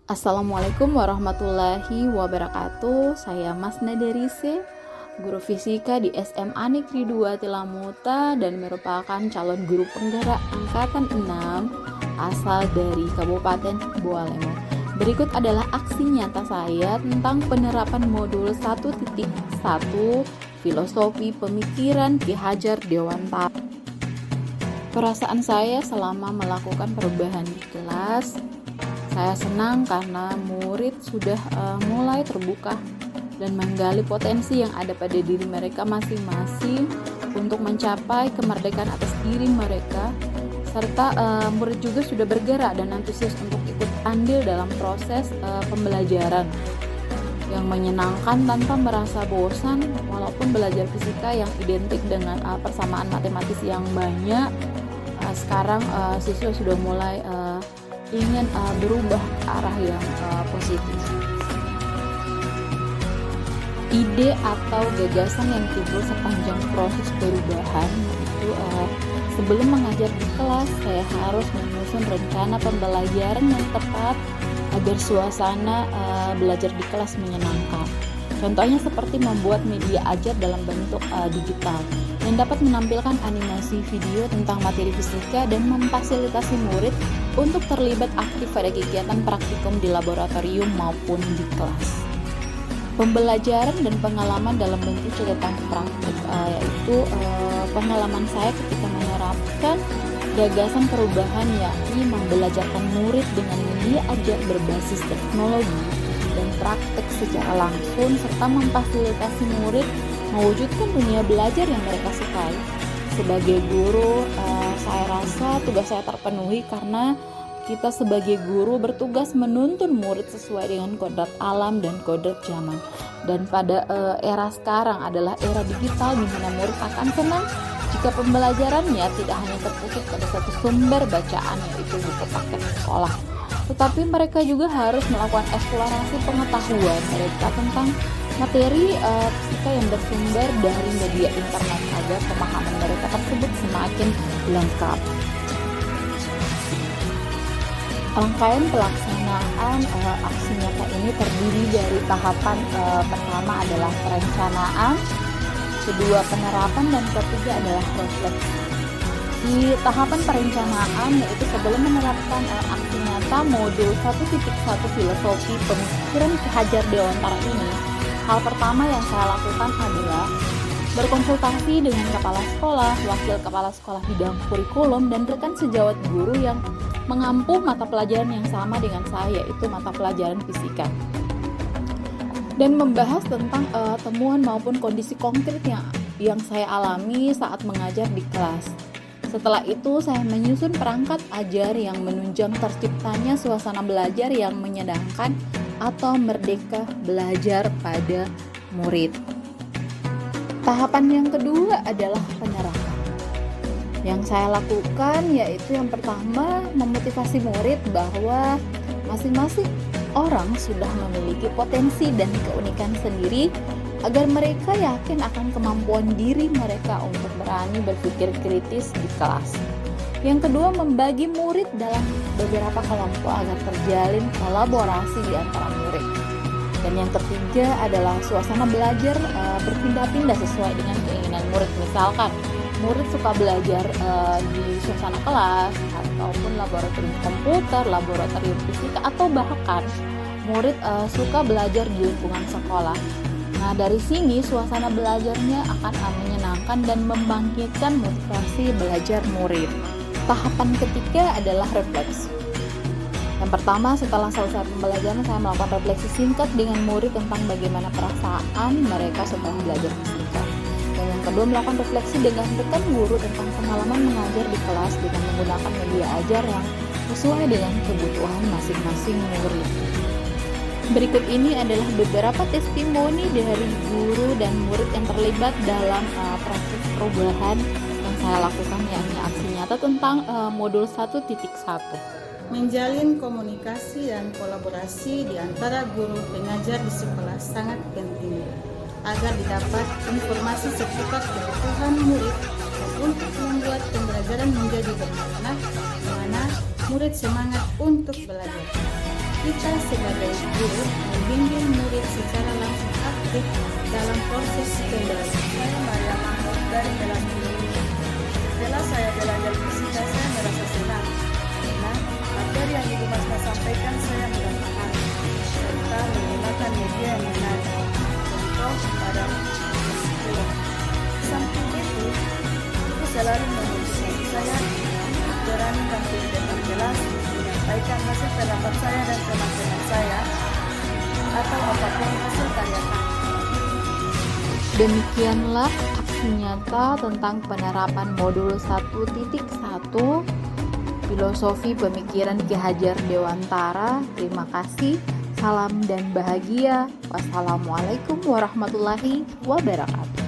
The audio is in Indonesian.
Assalamualaikum warahmatullahi wabarakatuh. Saya Mas Nadarise, guru fisika di SMA Negeri 2 Tilamuta dan merupakan calon guru penggerak angkatan 6 asal dari Kabupaten Bawalemo. Berikut adalah aksi nyata saya tentang penerapan modul 1.1 Filosofi Pemikiran Ki Hajar Dewantara. Perasaan saya selama melakukan perubahan di kelas, saya senang karena murid sudah mulai terbuka dan menggali potensi yang ada pada diri mereka masing-masing untuk mencapai kemerdekaan atas diri mereka, serta murid juga sudah bergerak dan antusias untuk ikut andil dalam proses pembelajaran yang menyenangkan tanpa merasa bosan. Walaupun belajar fisika yang identik dengan persamaan matematis yang banyak, sekarang siswa sudah mulai ingin berubah ke arah yang positif. Ide atau gagasan yang timbul sepanjang proses perubahan itu sebelum mengajar di kelas, saya harus menyusun rencana pembelajaran yang tepat agar suasana belajar di kelas menyenangkan. Contohnya seperti membuat media ajar dalam bentuk digital yang dapat menampilkan animasi video tentang materi fisika dan memfasilitasi murid untuk terlibat aktif pada kegiatan praktikum di laboratorium maupun di kelas. Pembelajaran dan pengalaman dalam bentuk catatan praktik, yaitu pengalaman saya ketika menerapkan gagasan perubahan, yakni membelajarkan murid dengan media ajar berbasis teknologi dan praktek secara langsung, serta memfasilitasi murid mewujudkan dunia belajar yang mereka sukai. Sebagai guru, saya rasa tugas saya terpenuhi karena kita sebagai guru bertugas menuntun murid sesuai dengan kodrat alam dan kodrat zaman. Dan pada era sekarang adalah era digital di mana murid akan senang jika pembelajarannya tidak hanya terpusat pada satu sumber bacaan, yaitu buku paket sekolah, tetapi mereka juga harus melakukan eksplorasi pengetahuan mereka tentang materi fisika yang bersumber dari media internet agar pemahaman mereka tersebut semakin lengkap. Rangkaian pelaksanaan aksi nyata ini terdiri dari tahapan pertama adalah perencanaan, kedua penerapan, dan ketiga adalah refleksi. Di tahapan perencanaan, yaitu sebelum menerapkan aksi nyata modul 1.1 Filosofi Pemikiran Ki Hajar Dewantara ini, hal pertama yang saya lakukan adalah berkonsultasi dengan kepala sekolah, wakil kepala sekolah bidang kurikulum, dan rekan sejawat guru yang mengampu mata pelajaran yang sama dengan saya, yaitu mata pelajaran fisika, dan membahas tentang temuan maupun kondisi konkret yang saya alami saat mengajar di kelas. Setelah itu, saya menyusun perangkat ajar yang menunjang terciptanya suasana belajar yang menyenangkan atau merdeka belajar pada murid. Tahapan yang kedua adalah penerapan. Yang saya lakukan yaitu yang pertama, memotivasi murid bahwa masing-masing orang sudah memiliki potensi dan keunikan sendiri agar mereka yakin akan kemampuan diri mereka untuk berani berpikir kritis di kelas. Yang kedua, membagi murid dalam beberapa kelompok agar terjalin kolaborasi di antara murid. Dan yang ketiga adalah suasana belajar berpindah-pindah sesuai dengan keinginan murid. Misalkan murid suka belajar di suasana kelas ataupun laboratorium komputer, laboratorium fisika, atau bahkan murid suka belajar di lingkungan sekolah. Nah, dari sini suasana belajarnya akan menyenangkan dan membangkitkan motivasi belajar murid. Tahapan ketiga adalah refleksi. Yang pertama, setelah selesai pembelajaran, saya melakukan refleksi singkat dengan murid tentang bagaimana perasaan mereka setelah belajar fisika. Dan yang kedua, melakukan refleksi dengan rekan guru tentang pengalaman mengajar di kelas dengan menggunakan media ajar yang sesuai dengan kebutuhan masing-masing murid. Berikut ini adalah beberapa testimoni dari guru dan murid yang terlibat dalam proses perubahan yang saya lakukan, yakni aksi nyata tentang modul 1.1. Menjalin komunikasi dan kolaborasi di antara guru pengajar di sekolah sangat penting agar didapat informasi seputar kebutuhan murid dan untuk membuat pembelajaran menjadi bermakna, di mana murid semangat untuk belajar. Kita sebagai guru membimbing murid secara langsung aktif dalam proses pembelajaran. Saya Maria Mahmud dari kelas 10. Setelah saya belajar fisika, saya merasa senang karena materi yang Ibu Masma sampaikan saya mudah paham serta menggunakan media yang menarik. Contoh pada sekolah. Samping itu, Ibu selalu memotivasi saya untuk berani tampil di depan kelas, menyampaikan hasil pendapat saya dan teman-teman saya atau apapun hasil karya kami. Demikianlah aksi nyata tentang penerapan modul 1.1 Filosofi Pemikiran Ki Hajar Dewantara. Terima kasih, salam dan bahagia. Wassalamualaikum warahmatullahi wabarakatuh.